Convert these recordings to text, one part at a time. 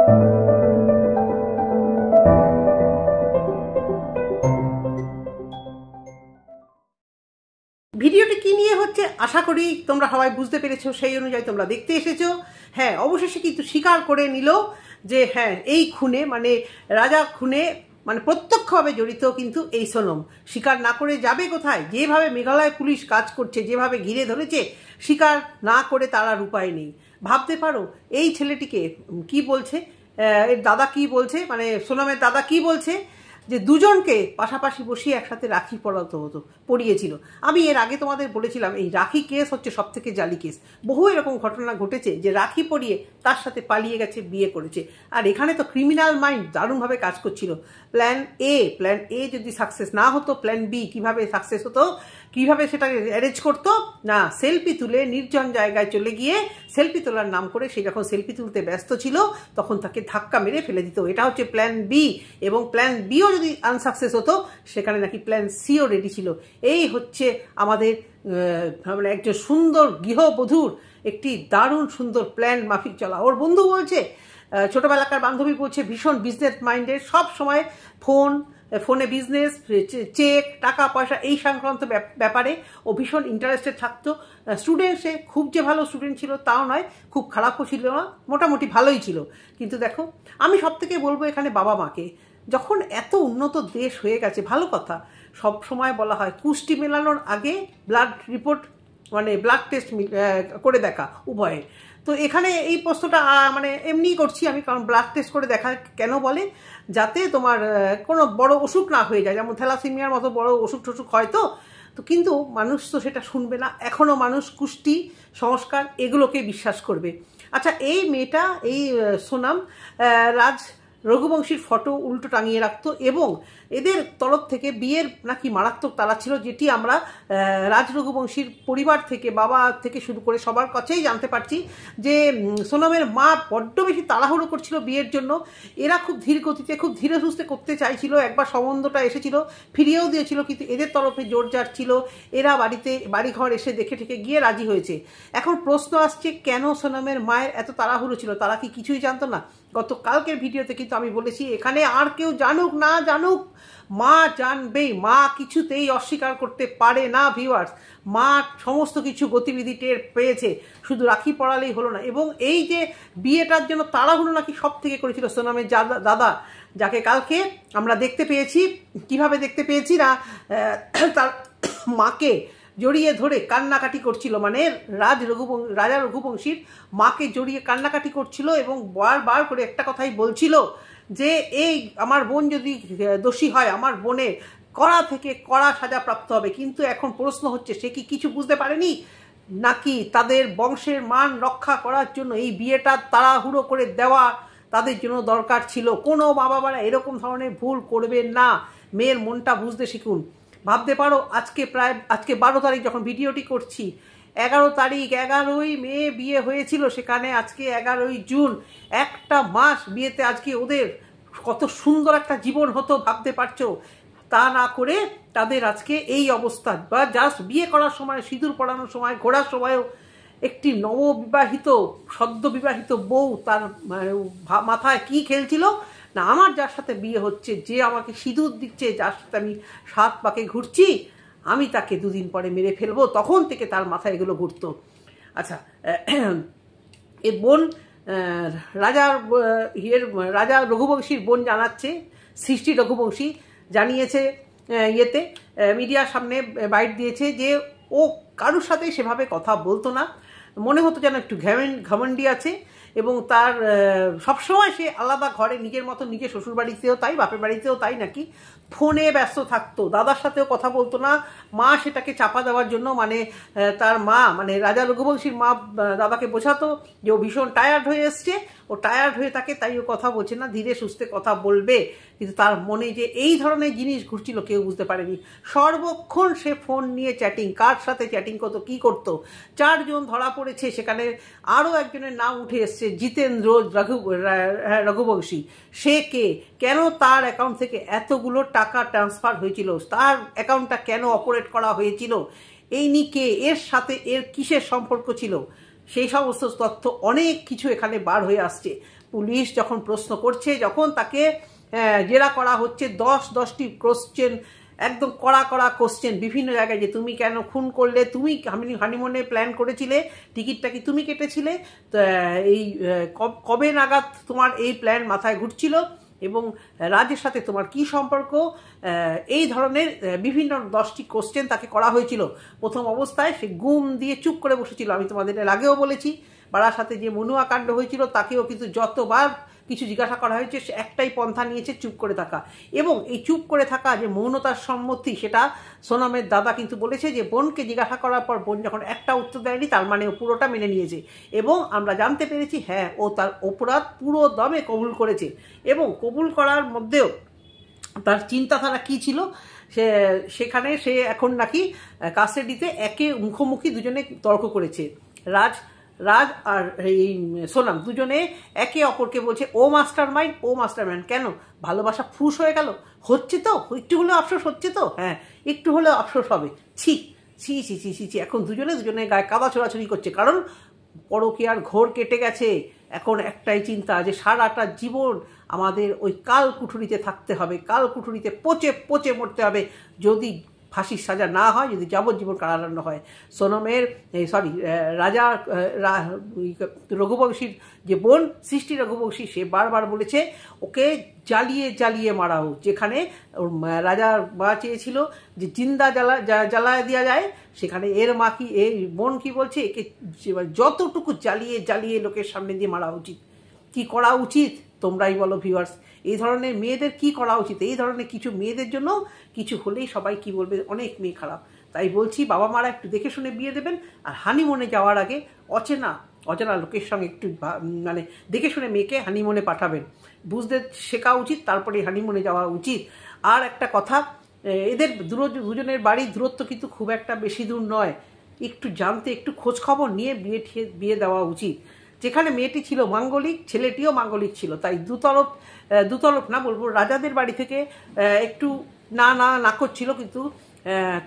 ভিডিওটি কি নিয়ে হচ্ছে আশা করি তোমরা সবাই বুঝতে পেরেছো, সেই অনুযায়ী তোমরা দেখতে এসেছো। হ্যাঁ, অবশেষে কিন্তু স্বীকার করে নিল যে হ্যাঁ, এই খুনে মানে রাজা খুনে মানে প্রত্যক্ষভাবে জড়িত কিন্তু এই সোনম। স্বীকার না করে যাবে কোথায়? যেভাবে মেঘালয় পুলিশ কাজ করছে, যেভাবে ঘিরে ধরেছে, স্বীকার না করে তার আর উপায় নেই। ভাবতে পারো এই ছেলেটিকে কি বলছে, এর দাদা কি বলছে, মানে সোনমের দাদা কি বলছে, যে দুজনকে পাশাপাশি বসিয়ে একসাথে রাখি পড়িয়েছিল। আমি এর আগে তোমাদের বলেছিলাম এই রাখি কেস হচ্ছে সব থেকে জালি কেস। বহু এরকম ঘটনা ঘটেছে যে রাখি পরিয়ে তার সাথে পালিয়ে গেছে, বিয়ে করেছে। আর এখানে তো ক্রিমিনাল মাইন্ড দারুণভাবে কাজ করছিল। প্ল্যান এ যদি সাকসেস না হতো, প্ল্যান বি কিভাবে সাকসেস হতো, কিভাবে সেটাকে অ্যারেঞ্জ করতো না, সেলফি তুলে নির্জন জায়গায় চলে গিয়ে সেলফি তোলার নাম করে সে যখন সেলফি তুলতে ব্যস্ত ছিল তখন তাকে ধাক্কা মেরে ফেলে দিত। এটা হচ্ছে প্ল্যান বি। এবং প্ল্যান বিও যদি আনসাকসেস হতো সেখানে নাকি প্ল্যান সিও রেডি ছিল। এই হচ্ছে আমাদের মানে একজন সুন্দর গৃহবধূর একটি দারুণ সুন্দর প্ল্যান মাফিক চলা। ওর বন্ধু বলছে, ছোটবেলাকার বান্ধবী বলছে ভীষণ বিজনেস মাইন্ডেড, সব সময় ফোনে বিজনেস, চেক, টাকা পয়সা এই সংক্রান্ত ব্যাপারে ও ভীষণ ইন্টারেস্টেড থাকতো। স্টুডেন্ট সে খুব যে ভালো স্টুডেন্ট ছিল তাও নয়, খুব খারাপও ছিল না, মোটামুটি ভালোই ছিল। কিন্তু দেখো, আমি সব থেকে বলবো এখানে বাবা মাকে, যখন এত উন্নত দেশ হয়ে গেছে, ভালো কথা, সব সময় বলা হয় কুষ্টি মেলানোর আগে ব্লাড রিপোর্ট মানে ব্লাড টেস্ট করে দেখা উভয়ে। তো এখানে এই প্রশ্নটা মানে এমনিই করছি আমি, কারণ ব্লাড টেস্ট করে দেখা কেন বলে, যাতে তোমার কোনো বড় অসুখ না হয়ে যায়, যেমন থ্যালাসেমিয়ার মতো বড় অসুখ টসুখ হয়। তো কিন্তু মানুষ তো সেটা শুনবে না, এখনও মানুষ কুষ্টি সংস্কার এগুলোকে বিশ্বাস করবে। আচ্ছা, এই মেয়েটা, এই সোনম রাজ রঘুবংশীর ফটো উল্টো টাঙিয়ে রাখতো এবং এদের তরফ থেকে বিয়ের নাকি মারাত্মক তাড়া ছিল, যেটি আমরা রাজ রঘুবংশীর পরিবার থেকে, বাবা থেকে শুরু করে সবার কাছেই জানতে পারছি যে সোনমের মা বড্ড বেশি তাড়াহুড়ো করছিল বিয়ের জন্য। এরা খুব ধীর গতিতে, খুব ধীরে সুস্থে করতে চাইছিল। একবার সম্বন্ধটা এসেছিল, ফিরিয়েও দিয়েছিল, কিন্তু এদের তরফে জোরজার ছিল। এরা বাড়িঘর এসে দেখে ঠেকে গিয়ে রাজি হয়েছে। এখন প্রশ্ন আসছে, কেন সোনমের মায়ের এত তাড়াহুড়ো ছিল? তারা কি কিছুই জানতো না? গতকালকের ভিডিওতে কিন্তু আমি বলেছি, এখানে আর কেউ জানুক না জানুক, মা জানবেই। মা কিছুতেই অস্বীকার করতে পারে না ভিউয়ার্স। মা সমস্ত কিছু গতিবিধি টের পেয়েছে, শুধু রাখি পড়ালেই হলো না। এবং এই যে বিয়েটার জন্য তাড়াহুড়ো নাকি সব থেকে করেছিল সোনমের দাদা, যাকে কালকে আমরা দেখতে পেয়েছি। কিভাবে দেখতে পেয়েছি না, তার মাকে জড়িয়ে ধরে কান্নাকাটি করছিল, মানে রাজা রঘুবংশীর মাকে জড়িয়ে কান্নাকাটি করছিল এবং বারবার করে একটা কথাই বলছিল যে এই আমার বোন যদি দোষী হয়, আমার বোনের কড়া থেকে কড়া সাজা প্রাপ্ত হবে। কিন্তু এখন প্রশ্ন হচ্ছে, সে কি কিছু বুঝতে পারেনি, নাকি তাদের বংশের মান রক্ষা করার জন্য এই বিয়েটা তাড়াহুড়ো করে দেওয়া তাদের জন্য দরকার ছিল? কোনো মা বাবারা এরকম ধরনের ভুল করবেন না, মেয়ের মনটা বুঝতে শিখুন। ভাবতে পারো, আজকে 12 তারিখ যখন ভিডিওটি করছি, 11 তারিখ 11ই মে বিয়ে হয়েছিল, সেখানে আজকে 11ই জুন, একটা মাস বিয়েতে আজকে ওদের কত সুন্দর একটা জীবন হতো ভাবতে পারছো? তা না করে তাদের আজকে এই অবস্থা। বা জাস্ট বিয়ে করার সময়, সিঁদুর পরানোর সময়, ঘোরার সময়ও একটি নববিবাহিত সদ্য বিবাহিত বউ তার মাথায় কি খেলছিল না, আমার যার সাথে বিয়ে হচ্ছে, যে আমাকে সিঁদুর দিচ্ছে, যার সাথে আমি 7 পাকে ঘুরছি, আমি তাকে 2 দিন পরে মেরে ফেলবো। তখন থেকে তার মাথায় এগুলো ঘুরতো। আচ্ছা, এ বোন রাজা রঘুবংশীর বোন জানাচ্ছে, সৃষ্টি রঘুবংশী জানিয়েছে ইয়েতে মিডিয়ার সামনে বাইট দিয়েছে যে ও কারোর সাথে সেভাবে কথা বলতো না, মনে হতো যেন একটু ঘমন্ডি আছে। এবং তার সবসময় সে আলাদা ঘরে নিজের মতো, নিজের শ্বশুর বাড়িতেও তাই, বাপের বাড়িতেও তাই নাকি, ফোনে ব্যস্ত থাকতো, দাদার সাথেও কথা বলতো না। মা সেটাকে চাপা দেওয়ার জন্য, মানে তার মা, মানে রাজা রঘুবংশীর মা দাদাকে বোঝাতো যে ও ভীষণ টায়ার্ড হয়ে এসছে, ও টায়ার্ড হয়ে থাকে, তাই ও কথা বলছে না, ধীরে সুস্থে কথা বলবে। কিন্তু তার মনে যে এই ধরনের জিনিস ঘুরছিল কেউ বুঝতে পারেনি। সর্বক্ষণ সে ফোন নিয়ে চ্যাটিং, কার সাথে চ্যাটিং করতো, কী করতো। 4 জন ধরা পড়েছে, সেখানে আরও একজনের নাম উঠে এসছে, জিতেন্দ্র রঘুবংশী। সে কে, কেন তার অ্যাকাউন্ট থেকে এতগুলো টাকা ট্রান্সফার হয়েছিল, তার অ্যাকাউন্টটা কেন অপারেট করা হয়েছিল, এই নিয়ে কে, এর সাথে এর কিসের সম্পর্ক ছিল, সেই সমস্ত তথ্য অনেক কিছু এখানে বার হয়ে আসছে। পুলিশ যখন প্রশ্ন করছে, যখন তাকে জেরা করা হচ্ছে, 10টি কোশ্চেন, একদম কড়া কড়া কোশ্চেন বিভিন্ন জায়গায়, যে তুমি কেন খুন করলে, তুমি হানিমুনে প্ল্যান করেছিলে, টিকিটটা কি তুমি কেটেছিলে, এই কবে নাগাদ তোমার এই প্ল্যান মাথায় ঘুরছিল, এবং রাজের সাথে তোমার কি সম্পর্ক, এই ধরনের বিভিন্ন 10টি কোশ্চেন তাকে করা হয়েছিল। প্রথম অবস্থায় সে গুম দিয়ে চুপ করে বসেছিল। আমি তোমাদের এর আগেও বলেছি, বারাসাতে যে মনুয়া কাণ্ড হয়েছিল তাকেও কিন্তু যতবার কিছু জিজ্ঞাসা করা হয়েছে সে একটাই পন্থা নিয়েছে, চুপ করে থাকা। এবং এই চুপ করে থাকা যে মৌনতার সম্মতি, সেটা সোনমের দাদা কিন্তু বলেছে যে বোনকে জিজ্ঞাসা করার পর বোন যখন একটা উত্তর দেয়নি, তার মানে ও পুরোটা মেনে নিয়েছে। এবং আমরা জানতে পেরেছি হ্যাঁ, ও তার অপরাধ পুরো দমে কবুল করেছে। এবং কবুল করার মধ্যেও তার চিন্তাধারা কি ছিল, সেখানে সে এখন নাকি কাস্টাডিতে একে মুখোমুখি দুজনে তর্ক করেছে। রাজ আর এই সোনাম দুজনে একে অপরকে বলছে ও মাস্টার মাইন্ড। কেন? ভালোবাসা ফুস হয়ে গেল? হচ্ছে তো, একটু হলেও আফসোস হচ্ছে তো? হ্যাঁ, একটু হলেও আফসোস হবে। ছি ছি ছি ছি ছি ছি, এখন দুজনে গায়ে কাদা ছোড়াছুড়ি করছে, কারণ পরকীয়ার ঘোর কেটে গেছে। এখন একটাই চিন্তা যে সারাটা জীবন আমাদের ওই কাল কুঠুরিতে থাকতে হবে, কাল কুঠুরিতে পচে পচে মরতে হবে, যদি ফাঁসির সাজা না হয়, যদি যাবজ্জীবন কারাদণ্ড হয়। সোনমের রাজা রঘুবংশীর যে বোন সৃষ্টি রঘুবংশী, সে বারবার বলেছে ওকে জ্বালিয়ে জ্বালিয়ে মারা হোক। যেখানে রাজার মা চেয়েছিল যে জিন্দা জ্বালায় দেওয়া যায়, সেখানে এর মা কি, এই বোন কি বলছে, একে যতটুকু জ্বালিয়ে জ্বালিয়ে লোকের সামনে দিয়ে মারা উচিত। কি করা উচিত তোমরাই বলো ভিউয়ার্স? এই ধরনের মেয়েদের কি করা উচিত? এই ধরনের কিছু মেয়েদের জন্য কিছু হলেই সবাই কি বলবে, অনেক মেয়ে খারাপ। তাই বলছি বাবা মারা একটু দেখে শুনে বিয়ে দেবেন, আর হানিমুনে যাওয়ার আগে অচেনা লোকের সঙ্গে একটু মানে দেখে শুনে মেয়েকে হানিমুনে পাঠাবেন, বুঝতে শেখা উচিত, তারপরে হানিমুনে যাওয়া উচিত। আর একটা কথা, এদের দুজনের বাড়ির দূরত্ব কিন্তু খুব একটা বেশি দূর নয়, একটু জানতে, একটু খোঁজ খবর নিয়ে বিয়ে দেওয়া উচিত। যেখানে মেয়েটি ছিল মাঙ্গলিক, ছেলেটিও মাঙ্গলিক ছিল, তাই দুতরফ না বলবো, রাজাদের বাড়ি থেকে একটু না করছিল, কিন্তু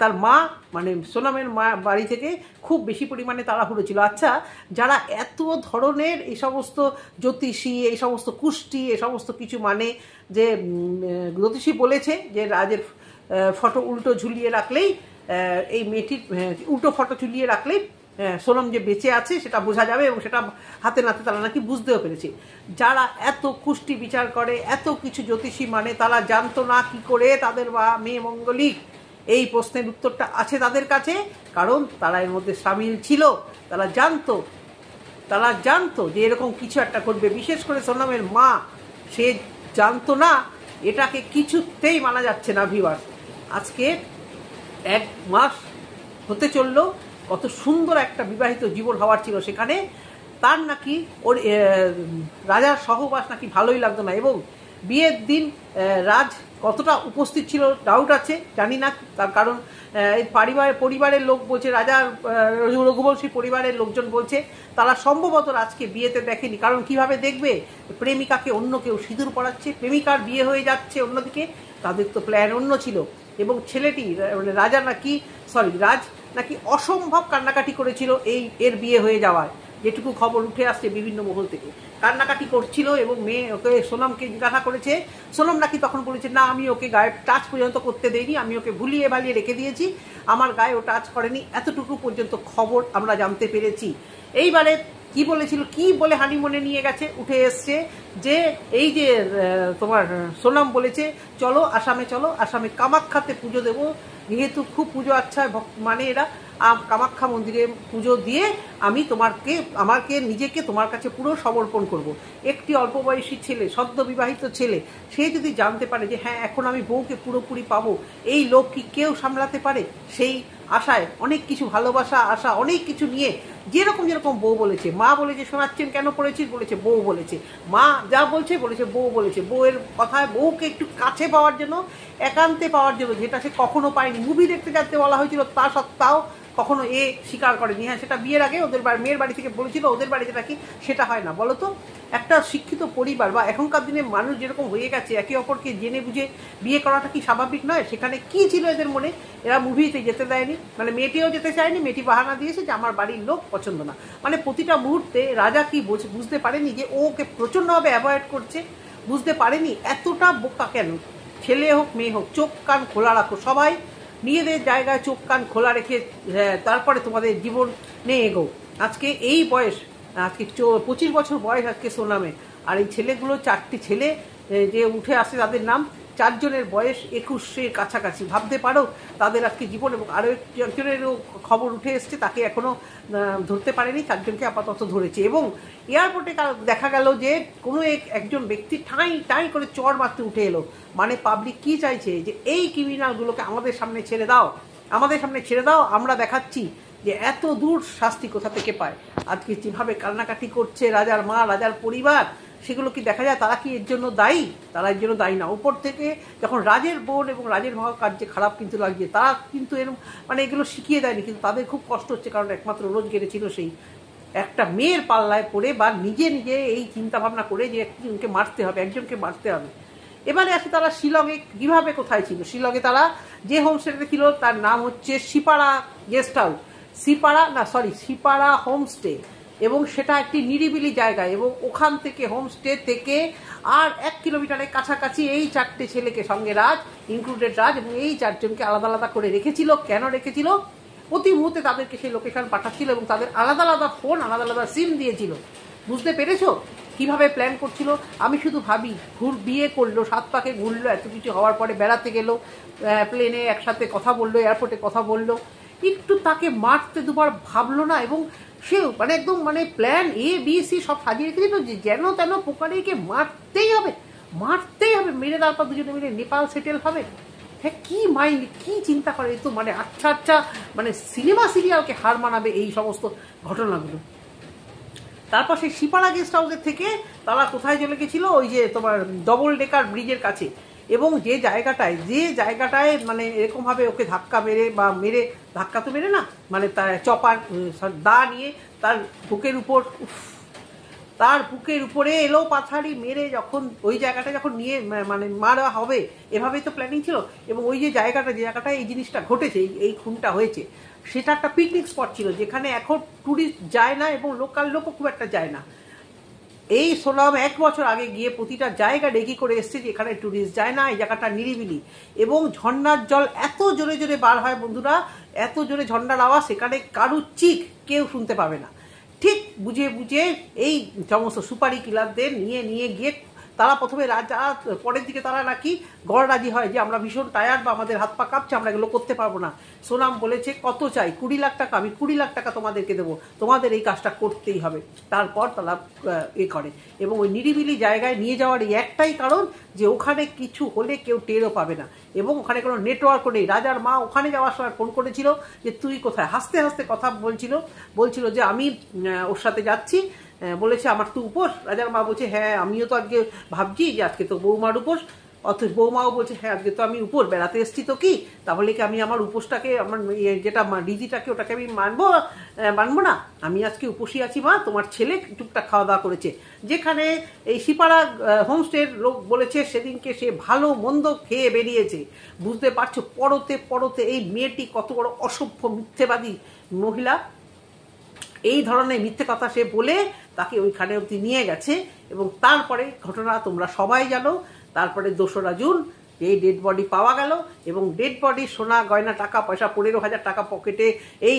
তার মা মানে সোনামের মা বাড়ি থেকে খুব বেশি পরিমাণে তাড়াহুড়ো ছিল। আচ্ছা, যারা এত ধরনের এই সমস্ত জ্যোতিষী, এই সমস্ত কুষ্টি, এই সমস্ত কিছু মানে, যে জ্যোতিষী বলেছে যে রাজের ফটো উল্টো ঝুলিয়ে রাখলেই, এই মেয়েটির উল্টো ফটো ঝুলিয়ে রাখলেই সোনম যে বেঁচে আছে সেটা বোঝা যাবে, এবং সেটা হাতে নাতে তারা নাকি বুঝতেও পেরেছে। যারা এত কুষ্টি বিচার করে, এত কিছু জ্যোতিষী মানে, তারা জানতো না কি করে তাদের মেয়ে মঙ্গলিক? এই প্রশ্নের উত্তরটা আছে তাদের কাছে, কারণ তারা এর মধ্যে সামিল ছিল। তারা জানতো যে এরকম কিছু একটা ঘটবে। বিশেষ করে সোনমের মা, সে জানতো না, এটাকে কিছুতেই মানা যাচ্ছে না ভিউয়ার্স। আজকে 1 মাস হতে চললো, কত সুন্দর একটা বিবাহিত জীবন হওয়ার ছিল, সেখানে তার নাকি ওর রাজার সহবাস নাকি ভালোই লাগতো না। এবং বিয়ের দিন রাজ কতটা উপস্থিত ছিল ডাউট আছে, জানি না, তার কারণ এই পরিবারের লোক বলছে, রাজার রঘুবংশীর পরিবারের লোকজন বলছে তারা সম্ভবত রাজকে বিয়েতে দেখেনি। কারণ কিভাবে দেখবে, প্রেমিকাকে অন্য কেউ সিঁদুর পরাচ্ছে, প্রেমিকার বিয়ে হয়ে যাচ্ছে অন্যদিকে, তাদের তো প্ল্যান অন্য ছিল। এবং ছেলেটি রাজ নাকি অসম্ভব কান্নাকাটি করেছিল এর বিয়ে হয়ে যাওয়ার, যেটুকু খবর উঠে আসছে বিভিন্ন মহল থেকে, কান্নাকাটি করছিল। এবং মেয়ে ওকে সোনমকে জিজ্ঞাসা করেছে, সোনম নাকি তখন বলেছে না, আমি ওকে গায়ে টাচ পর্যন্ত করতে দেইনি, আমি ওকে ভুলিয়ে ভালিয়ে রেখে দিয়েছি, আমার গায়ে ও টাচ করেনি, এতটুকু পর্যন্ত খবর আমরা জানতে পেরেছি। এইবারে কি বলেছিল, কি বলে হানিমুনে নিয়ে গেছে, উঠে এসছে যে এই যে তোমার সোনম বলেছে চলো আসামে কামাখ্যাতে পুজো দেবো, যেহেতু খুব পুজো আচ্ছা মানে এরা, কামাখ্যা মন্দিরে পুজো দিয়ে আমি আমাকে নিজেকে তোমার কাছে পুরো সমর্পণ করব। একটি অল্প বয়সী ছেলে, সদ্য বিবাহিত ছেলে, সে যদি জানতে পারে যে হ্যাঁ এখন আমি বউকে পুরোপুরি পাবো, এই লোক কি কেউ সামলাতে পারে? সেই আশায় অনেক কিছু ভালোবাসা, আশা, অনেক কিছু নিয়ে যেরকম বউ বলেছে, মা বলেছে শোনাচ্ছেন কেন পড়েছিস, বলেছে বউ বলেছে, মা যা বলছে বউ বলেছে, বউয়ের কথায় বউকে একটু কাছে পাওয়ার জন্য, একান্তে পাওয়ার জন্য, যেটা সে কখনো পায়নি। মুভি দেখতে বলা হয়েছিল, তা সত্ত্বেও কখনো এ স্বীকার করেনি। হ্যাঁ, সেটা বিয়ের আগে ওদের মেয়ের বাড়ি থেকে বলেছিল, ওদের বাড়িতে নাকি সেটা হয় না। বলো তো, একটা শিক্ষিত পরিবার বা এখনকার দিনে মানুষ যেরকম হয়ে গেছে, একে অপরকে জেনে বুঝে বিয়ে করাটা কি স্বাভাবিক নয়? সেখানে কি ছিল এদের মনে? এরা মুভিতে যেতে দেয়নি, মানে মেয়েটিও যেতে চায়নি, মেয়েটি বাহানা দিয়েছে যে আমার বাড়ির লোক পছন্দ না। মানে প্রতিটা মুহূর্তে রাজা কি বুঝতে পারেনি যে ও ওকে প্রচণ্ডভাবে অ্যাভয়েড করছে? বুঝতে পারেনি? এতটা বোকা কেন? ছেলে হোক মেয়ে হোক, চোখ কান খোলা রাখো সবাই, নিজেদের জায়গায় চোখ কান খোলা রেখে তারপরে তোমাদের জীবন নিয়ে এগো। আজকে এই বয়স, আজকে 25 বছর বয়স আজকে সোনামে, আর এই ছেলেগুলো 4টি ছেলে যে উঠে আসে তাদের নাম, 4 জনের বয়স 21-এর কাছাকাছি। ভাবতে পারো তাদের আজকে জীবন। এবং আরও একজনেরও খবর উঠে এসছে, তাকে এখনও ধরতে পারেনি, 4 জনকে আপাতত ধরেছে। এবং এয়ারপোর্টে দেখা গেল যে কোনো একজন ব্যক্তি ঠাঁই করে চড় মারতে উঠে এলো। মানে পাবলিক কি চাইছে? যে এই ক্রিমিনালগুলোকে আমাদের সামনে ছেড়ে দাও, আমাদের সামনে ছেড়ে দাও, আমরা দেখাচ্ছি যে এত দূর শাস্তি কোথা থেকে পায়। আজকে যেভাবে কান্নাকাটি করছে রাজার মা, রাজার পরিবার, সেগুলো কি দেখা যায় তারা কি এর জন্য দায়ী? তারা এর জন্য দায়ী না। উপর থেকে যখন রাজের বোন এবং রাজের মা কার্যে খারাপ কিন্তু লাগছে, তারা কিন্তু এরকম মানে এগুলো শিখিয়ে দেয়নি, কিন্তু তাদের খুব কষ্ট হচ্ছে, কারণ একমাত্র রোজ গেড়েছিল সেই একটা মেয়ের পাল্লায় পড়ে বা নিজে নিজে এই চিন্তা ভাবনা করে যে একজনকে মারতে হবে, একজনকে মারতে হবে। এবারে আসে তারা শিলংয়ে কীভাবে কোথায় ছিল। শিলংয়ে তারা যে হোমস্টেতে ছিল তার নাম হচ্ছে সিপাড়া গেস্ট হাউস, সিপাড়া হোমস্টে। এবং সেটা একটি নিরিবিলি জায়গা, এবং ওখান থেকে হোমস্টে থেকে আর 1 কিলোমিটারের কাছাকাছি এই 4টে ছেলেকে, সঙ্গে রাজ ইনক্লুডেড রাজ, এবং এই 4 জনকে আলাদা আলাদা করে রেখেছিল। কেন রেখেছিল? প্রতি মুহূর্তে তাদেরকে সেই লোকেশন পাঠাচ্ছিল এবং তাদের আলাদা আলাদা ফোন, আলাদা আলাদা সিম দিয়েছিল। বুঝতে পেরেছো কিভাবে প্ল্যান করছিল? আমি শুধু ভাবি, বিয়ে করলো, 7 পাকে ঘুরলো, এত কিছু হওয়ার পরে বেড়াতে গেল, প্লেনে একসাথে কথা বললো, এয়ারপোর্টে কথা বললো, একটু তাকে মারতে দুবার ভাবলো না? এবং সেও মানে একদম মানে প্ল্যান ABC সব সাজিয়ে রেখেছিল যে যেন তেন পোকারিকে মারতেই হবে, মেরে তারপর দুজনে মিলে নেপাল সেটেল হবে। হ্যাঁ, কি মাইন্ড, কি চিন্তা করে! তো মানে আচ্ছা মানে সিনেমা সিরিয়ালকে হার মানাবে এই সমস্ত ঘটনাগুলো। তারপর সেই সিপাড়া গেস্ট হাউসের থেকে তারা কোথায় চলে গেছিল? ওই যে তোমার ডবল ডেকার ব্রিজের কাছে। এবং যে জায়গাটায় মানে এরকমভাবে ওকে ধাক্কা মেরে ধাক্কা তো মেরে না, মানে তার চপার দা নিয়ে তার বুকের উপরে এলো পাথারি মেরে, যখন ওই জায়গাটা যখন নিয়ে মানে মারা হবে, এভাবেই তো প্ল্যানিং ছিল। এবং ওই যে জায়গাটায় এই জিনিসটা ঘটেছে, এই খুনটা হয়েছে, সেটা একটা পিকনিক স্পট ছিল, যেখানে এখন ট্যুরিস্ট যায় না এবং লোকাল লোকও খুব একটা যায় না। এই সোনাম 1 বছর আগে গিয়ে প্রতিটা জায়গা ডেকি করে এসছে যে এখানে ট্যুরিস্ট যায় না, এই জায়গাটা নিরিবিলি। এবং ঝর্ণার জল এত জোরে জোরে বার হয় বন্ধুরা, এত জোরে ঝর্ণার আওয়াজ, সেখানে কারুর চিক কেউ শুনতে পাবে না। ঠিক বুঝে এই সমস্ত সুপারি কিলারদের নিয়ে গিয়ে তারা প্রথমে রাজা, পরের দিকে তারা নাকি গড়রাজি হয় যে আমরা ভীষণ টায়ার্ড বা আমাদের হাত পা কাঁপছে, আমরা এগুলো করতে পারবো না। সোনাম বলেছে কত চাই? 20 লাখ টাকা। আমি 20 লাখ টাকা তোমাদেরকে দেবো, তোমাদের এই কাজটা করতেই হবে। তারপর তারা করে। এবং ওই নিরিবিলি জায়গায় নিয়ে যাওয়ার এই একটাই কারণ যে ওখানে কিছু হলে কেউ টেরও পাবে না, এবং ওখানে কোনো নেটওয়ার্কও নেই। রাজার মা ওখানে যাওয়ার সময় ফোন করেছিল যে তুই কোথায়, হাসতে হাসতে কথা বলছিল যে আমি ওর সাথে যাচ্ছি। বলেছে আমার তো উপোস। রাজার মা বলছে হ্যাঁ আমিও তো আজকে ভাবছি যে আজকে তো বৌমার উপোস। অথচ বৌমাও বলছে হ্যাঁ আজকে তো আমি উপোস, বেড়াতে এসছি তো কি, তাহলে কি আমি আমার উপোসটাকে, আমার যেটা রীতিটাকে, ওটাকে আমি মানবো না? আমি আজকে উপোসী আছি মা, তোমার ছেলে টুকটাক খাওয়া দাওয়া করেছে। যেখানে এই সিপাড়া হোমস্টের লোক বলেছে সেদিনকে সে ভালো মন্দ খেয়ে বেরিয়েছে। বুঝতে পারছো পরতে এই মেয়েটি কত বড় অসভ্য মিথ্যেবাদী মহিলা। এই ধরনের মিথ্যে কথা সে বলে তাকে ওইখানে অবধি নিয়ে গেছে। এবং তারপরে ঘটনা তোমরা সবাই জানো। তারপরে 2রা জুন এই ডেড বডি পাওয়া গেল, এবং ডেড বডি, সোনা গয়না, টাকা পয়সা, 15,000 টাকা পকেটে,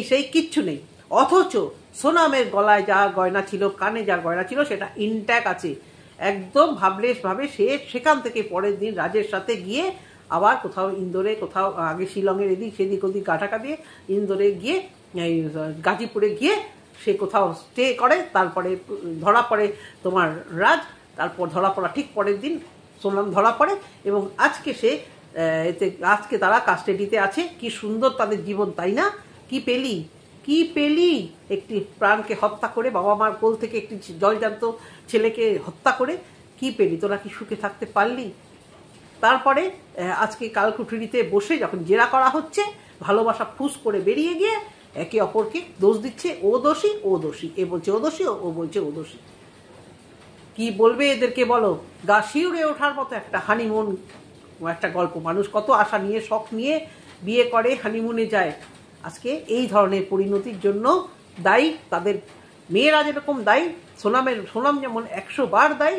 সেই কিচ্ছু নেই। অথচ সোনামের গলায় যা গয়না ছিল, কানে যা গয়না ছিল, সেটা ইনট্যাক্ট আছে একদম। ভাবে সে সেখান থেকে পরের দিন রাজের সাথে গিয়ে আবার কোথাও ইন্দোরে, কোথাও আগে শিলংয়ের এদিক সেদিক ওদিক গাটাকা দিয়ে ইন্দোরে গিয়ে, গাজীপুরে গিয়ে সে কোথাও স্টে করে। তারপরে ধরা পড়ে তোমার রাজ, তারপর ধরা পড়া ঠিক পরের দিন সোনাম ধরা পড়ে। এবং আজকে তারা কাস্টাডিতে আছে। কি সুন্দর তাদের জীবন, তাই না? কি পেলি একটি প্রাণকে হত্যা করে, বাবা মার কোল থেকে একটি জলজান্ত ছেলেকে হত্যা করে কি পেলি? তোরা কি সুখে থাকতে পারলি? তারপরে আজকে কালকুঠুরিতে বসে যখন জেরা করা হচ্ছে, ভালোবাসা ফুস করে বেরিয়ে গিয়ে একে অপরকে দোষ দিচ্ছে, ও দোষী ও দোষী, এ বলছে ও দোষী ও বলছে ও দোষী। কি বলবে এদেরকে বলো? গা শিউরে ওঠার মতো একটা হানিমুন, একটা গল্প। মানুষ কত আশা নিয়ে শখ নিয়ে বিয়ে করে, হানিমুনে যায়। আজকে এই ধরনের পরিণতির জন্য দায়ী তাদের মেয়েরা যেরকম দায়ী, সোনাম যেমন 100 বার দায়ী,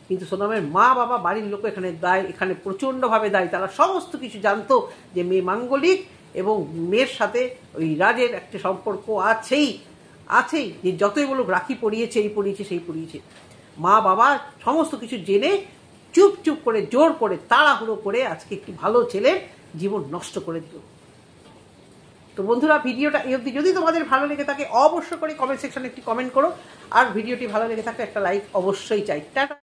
কিন্তু সোনামের মা বাবা বাড়ির লোক এখানে দায়ী, এখানে প্রচণ্ডভাবে দায়ী। তারা সমস্ত কিছু জানতো যে মেয়ে মাঙ্গলিক এবং মেয়ের সাথে ওই রাজের একটা সম্পর্ক আছেই, যে যতই বলুক রাখি পরিয়েছে, এই পরিয়েছে সেই পরিয়েছে। মা বাবা সমস্ত কিছু জেনে চুপ করে জোর করে তাড়াহুড়ো করে আজকে একটি ভালো ছেলের জীবন নষ্ট করে দিল। তো বন্ধুরা, ভিডিওটা এই অবধি যদি তোমাদের ভালো লেগে থাকে অবশ্যই করে কমেন্ট সেকশনে একটি কমেন্ট করো, আর ভিডিওটি ভালো লেগে থাকলে একটা লাইক অবশ্যই চাই। টাটা।